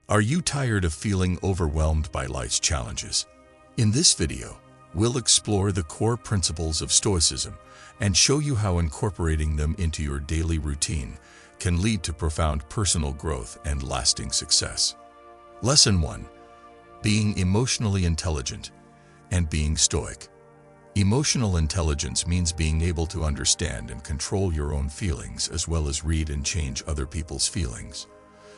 Are you tired of feeling overwhelmed by life's challenges? In this video, we'll explore the core principles of Stoicism and show you how incorporating them into your daily routine can lead to profound personal growth and lasting success. Lesson 1. Being emotionally intelligent and being Stoic. Emotional intelligence means being able to understand and control your own feelings as well as read and change other people's feelings.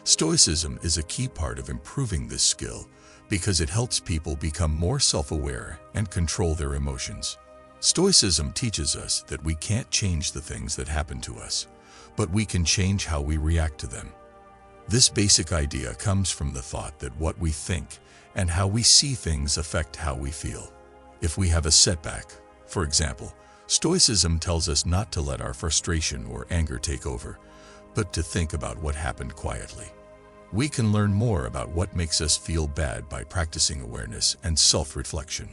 Stoicism is a key part of improving this skill because it helps people become more self-aware and control their emotions. Stoicism teaches us that we can't change the things that happen to us, but we can change how we react to them. This basic idea comes from the thought that what we think and how we see things affect how we feel. If we have a setback, for example, Stoicism tells us not to let our frustration or anger take over, but to think about what happened quietly. We can learn more about what makes us feel bad by practicing awareness and self-reflection.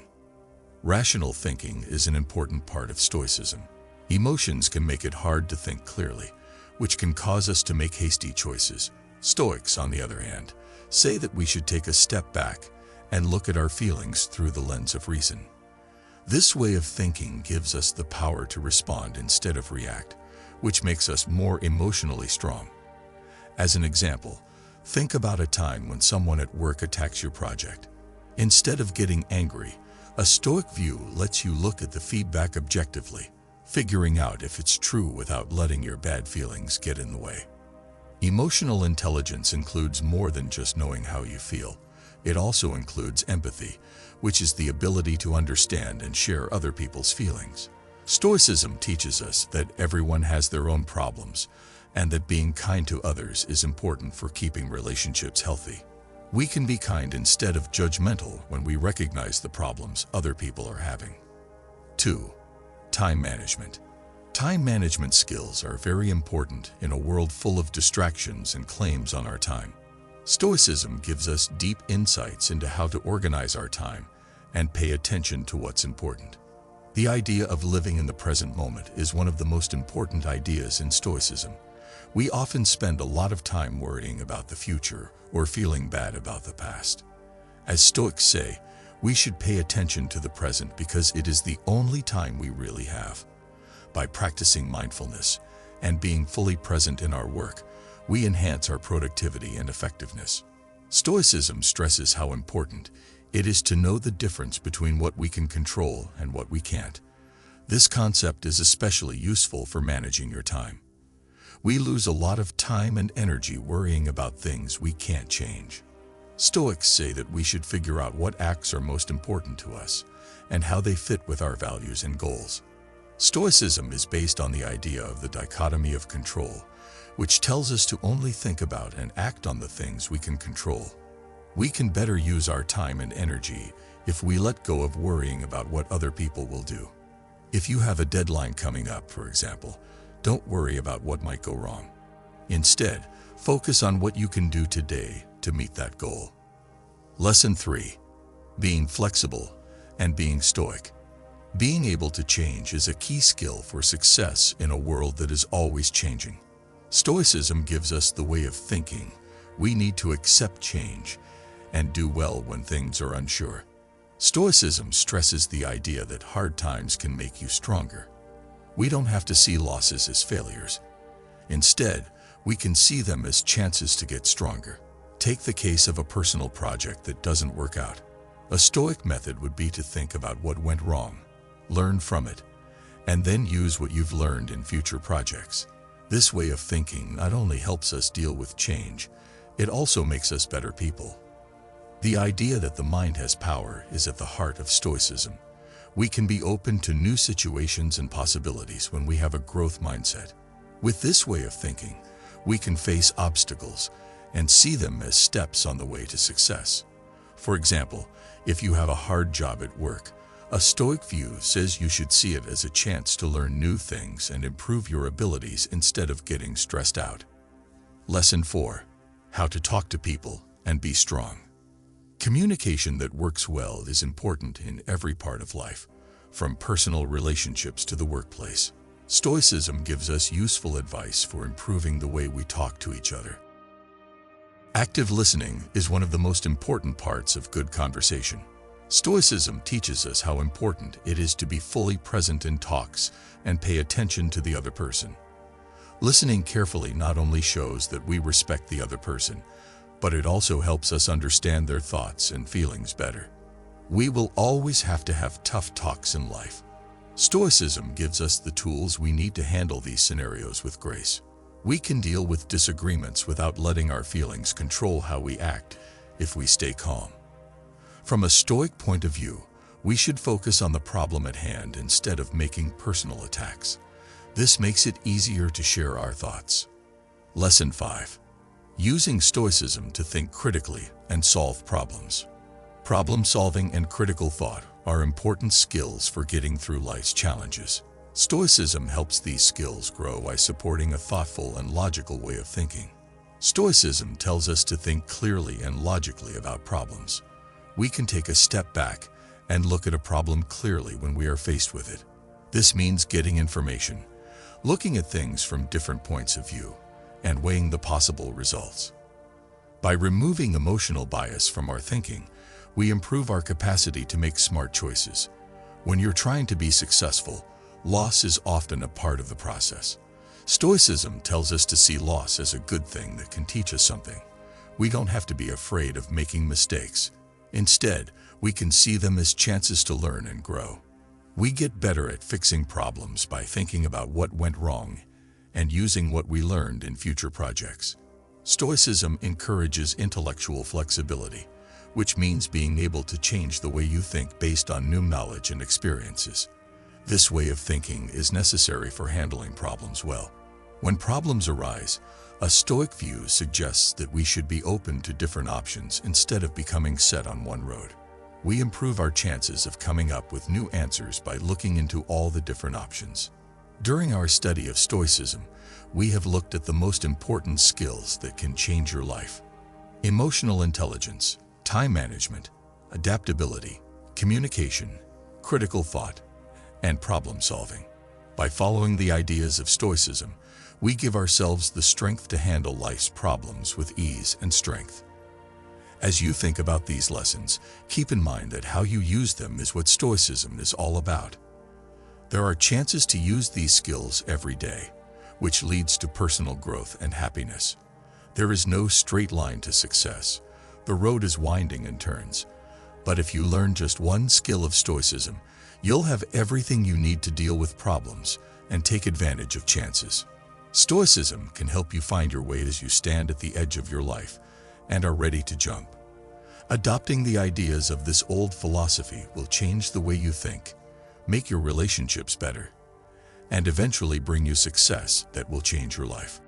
Rational thinking is an important part of Stoicism. Emotions can make it hard to think clearly, which can cause us to make hasty choices. Stoics, on the other hand, say that we should take a step back and look at our feelings through the lens of reason. This way of thinking gives us the power to respond instead of react, which makes us more emotionally strong. As an example, think about a time when someone at work attacks your project. Instead of getting angry, a Stoic view lets you look at the feedback objectively, figuring out if it's true without letting your bad feelings get in the way. Emotional intelligence includes more than just knowing how you feel. It also includes empathy, which is the ability to understand and share other people's feelings. Stoicism teaches us that everyone has their own problems, and that being kind to others is important for keeping relationships healthy. We can be kind instead of judgmental when we recognize the problems other people are having. 2. Time management. Time management skills are very important in a world full of distractions and claims on our time. Stoicism gives us deep insights into how to organize our time and pay attention to what's important. The idea of living in the present moment is one of the most important ideas in Stoicism. We often spend a lot of time worrying about the future or feeling bad about the past. As Stoics say, we should pay attention to the present because it is the only time we really have. By practicing mindfulness and being fully present in our work, we enhance our productivity and effectiveness. Stoicism stresses how important it is to know the difference between what we can control and what we can't. This concept is especially useful for managing your time. We lose a lot of time and energy worrying about things we can't change. Stoics say that we should figure out what acts are most important to us and how they fit with our values and goals. Stoicism is based on the idea of the dichotomy of control, which tells us to only think about and act on the things we can control. We can better use our time and energy if we let go of worrying about what other people will do. If you have a deadline coming up, for example, don't worry about what might go wrong. Instead, focus on what you can do today to meet that goal. Lesson 3. Being flexible and being Stoic. Being able to change is a key skill for success in a world that is always changing. Stoicism gives us the way of thinking. We need to accept change and do well when things are unsure. Stoicism stresses the idea that hard times can make you stronger. We don't have to see losses as failures. Instead, we can see them as chances to get stronger. Take the case of a personal project that doesn't work out. A Stoic method would be to think about what went wrong, learn from it, and then use what you've learned in future projects. This way of thinking not only helps us deal with change, it also makes us better people. The idea that the mind has power is at the heart of Stoicism. We can be open to new situations and possibilities when we have a growth mindset. With this way of thinking, we can face obstacles and see them as steps on the way to success. For example, if you have a hard job at work, a Stoic view says you should see it as a chance to learn new things and improve your abilities instead of getting stressed out. Lesson 4. How to talk to people and be strong. Communication that works well is important in every part of life, from personal relationships to the workplace. Stoicism gives us useful advice for improving the way we talk to each other. Active listening is one of the most important parts of good conversation. Stoicism teaches us how important it is to be fully present in talks and pay attention to the other person. Listening carefully not only shows that we respect the other person, but it also helps us understand their thoughts and feelings better. We will always have to have tough talks in life. Stoicism gives us the tools we need to handle these scenarios with grace. We can deal with disagreements without letting our feelings control how we act if we stay calm. From a Stoic point of view, we should focus on the problem at hand instead of making personal attacks. This makes it easier to share our thoughts. Lesson 5. Using Stoicism to think critically and solve problems. Problem solving and critical thought are important skills for getting through life's challenges. Stoicism helps these skills grow by supporting a thoughtful and logical way of thinking. Stoicism tells us to think clearly and logically about problems. We can take a step back and look at a problem clearly when we are faced with it. This means getting information, looking at things from different points of view, and weighing the possible results. By removing emotional bias from our thinking, we improve our capacity to make smart choices. When you're trying to be successful, loss is often a part of the process. Stoicism tells us to see loss as a good thing that can teach us something. We don't have to be afraid of making mistakes. Instead, we can see them as chances to learn and grow. We get better at fixing problems by thinking about what went wrong and using what we learned in future projects. Stoicism encourages intellectual flexibility, which means being able to change the way you think based on new knowledge and experiences. This way of thinking is necessary for handling problems well. When problems arise, a Stoic view suggests that we should be open to different options instead of becoming set on one road. We improve our chances of coming up with new answers by looking into all the different options. During our study of Stoicism, we have looked at the most important skills that can change your life: emotional intelligence, time management, adaptability, communication, critical thought, and problem solving. By following the ideas of Stoicism, we give ourselves the strength to handle life's problems with ease and strength. As you think about these lessons, keep in mind that how you use them is what Stoicism is all about. There are chances to use these skills every day, which leads to personal growth and happiness. There is no straight line to success. The road is winding and turns. But if you learn just one skill of Stoicism, you'll have everything you need to deal with problems and take advantage of chances. Stoicism can help you find your way as you stand at the edge of your life and are ready to jump. Adopting the ideas of this old philosophy will change the way you think, make your relationships better, and eventually bring you success that will change your life.